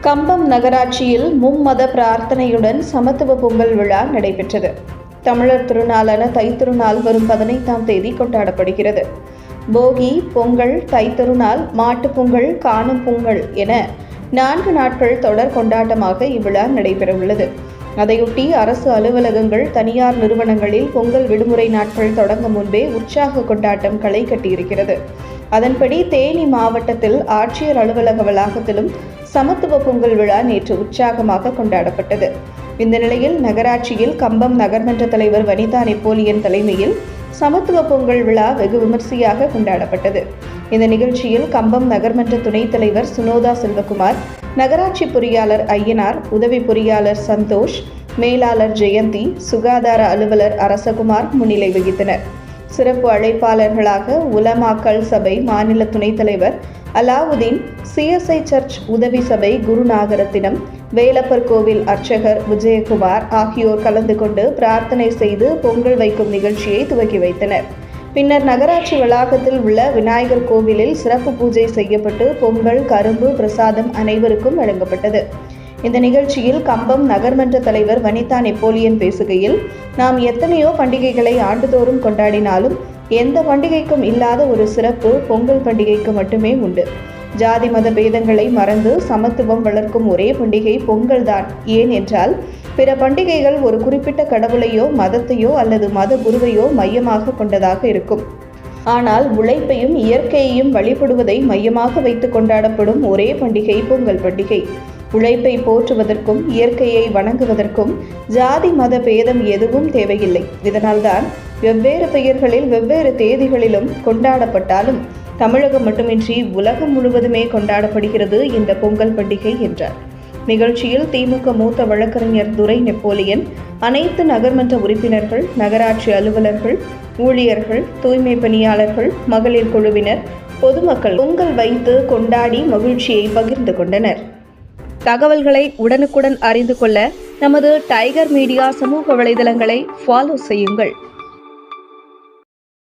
கம்பம் நகராட்சியில் மும்மத பிரார்த்தனையுடன் சமத்துவ பொங்கல் விழா நடைபெற்றது. தமிழர் திருநாளான தைத்திருநாள் வரும் 15ஆம் தேதி கொண்டாடப்படுகிறது. போகி, பொங்கல், தைத்திருநாள், மாட்டுப் பொங்கல், காணும் பொங்கல் என 4 நாட்கள் தொடர் கொண்டாட்டமாக இவ்விழா நடைபெறவுள்ளது. அதையொட்டி அரசு அலுவலகங்கள், தனியார் நிறுவனங்களில் பொங்கல் விடுமுறை நாட்கள் தொடங்க முன்பே உற்சாக கொண்டாட்டம் களை கட்டியிருக்கிறது. அதன்படி தேனி மாவட்டத்தில் ஆட்சியர் அலுவலக வளாகத்திலும் சமத்துவ பொங்கல் விழா நேற்று உற்சாகமாக கொண்டாடப்பட்டது. இந்த நிலையில் நகராட்சியில் கம்பம் நகர்மன்ற தலைவர் வனிதா நெப்போலியன் தலைமையில் சமத்துவ பொங்கல் விழா வெகு விமர்சையாக கொண்டாடப்பட்டது. இந்த நிகழ்ச்சியில் கம்பம் நகர்மன்ற துணைத் தலைவர் சுனோதா செல்வகுமார், நகராட்சி பொறியாளர் ஐயனார், உதவி பொறியாளர் சந்தோஷ், மேலாளர் ஜெயந்தி, சுகாதார அலுவலர் அரசகுமார் முன்னிலை வகித்தனர். சிறப்பு அழைப்பாளர்களாக உலமாக்கல் சபை மாநில துணைத் தலைவர் அலாவுதீன், CSI சர்ச் உதவி சபை குருநாகரத்தினம், வேலப்பர் கோவில் அர்ச்சகர் விஜயகுமார் ஆகியோர் கலந்து கொண்டு பிரார்த்தனை செய்து பொங்கல் வைக்கும் நிகழ்ச்சியை துவக்கி வைத்தனர். பின்னர் நகராட்சி வளாகத்தில் உள்ள விநாயகர் கோவிலில் சிறப்பு பூஜை செய்யப்பட்டு பொங்கல், கரும்பு பிரசாதம் அனைவருக்கும் வழங்கப்பட்டது. இந்த நிகழ்ச்சியில் கம்பம் நகர்மன்ற தலைவர் வனிதா நெப்போலியன் பேசுகையில், நாம் எத்தனையோ பண்டிகைகளை ஆண்டுதோறும் கொண்டாடினாலும் எந்த பண்டிகைக்கும் இல்லாத ஒரு சிறப்பு பொங்கல் பண்டிகைக்கு மட்டுமே உண்டு. ஜாதி மத பேதங்களை மறந்து சமத்துவம் வளர்க்கும் ஒரே பண்டிகை பொங்கல் தான். ஏன் என்றால் பிற பண்டிகைகள் ஒரு குறிப்பிட்ட கடவுளையோ மதத்தையோ அல்லது மத குருவையோ மையமாக கொண்டதாக இருக்கும். ஆனால் உழைப்பையும் இயற்கையையும் வழிபடுவதை மையமாக வைத்து கொண்டாடப்படும் ஒரே பண்டிகை பொங்கல் பண்டிகை. உழைப்பை போற்றுவதற்கும் இயற்கையை வணங்குவதற்கும் ஜாதி மத பேதம் எதுவும் தேவையில்லை. இதனால்தான் வெவ்வேறு பெயர்களில் வெவ்வேறு தேதிகளிலும் கொண்டாடப்பட்டாலும் தமிழகம் மட்டுமின்றி உலகம் முழுவதுமே கொண்டாடப்படுகிறது இந்த பொங்கல் பண்டிகை என்றார். நிகழ்ச்சியில் திமுக மூத்த வழக்கறிஞர் துரை நெப்போலியன், அனைத்து நகர்மன்ற உறுப்பினர்கள், நகராட்சி அலுவலர்கள், ஊழியர்கள், தூய்மை பணியாளர்கள், மகளிர் குழுவினர், பொதுமக்கள் பொங்கல் வைத்து கொண்டாடி மகிழ்ச்சியை பகிர்ந்து கொண்டனர். தகவல்களை உடனுக்குடன் அறிந்து கொள்ள நமது டைகர் மீடியா சமூக வலைதளங்களை ஃபாலோ செய்யுங்கள்.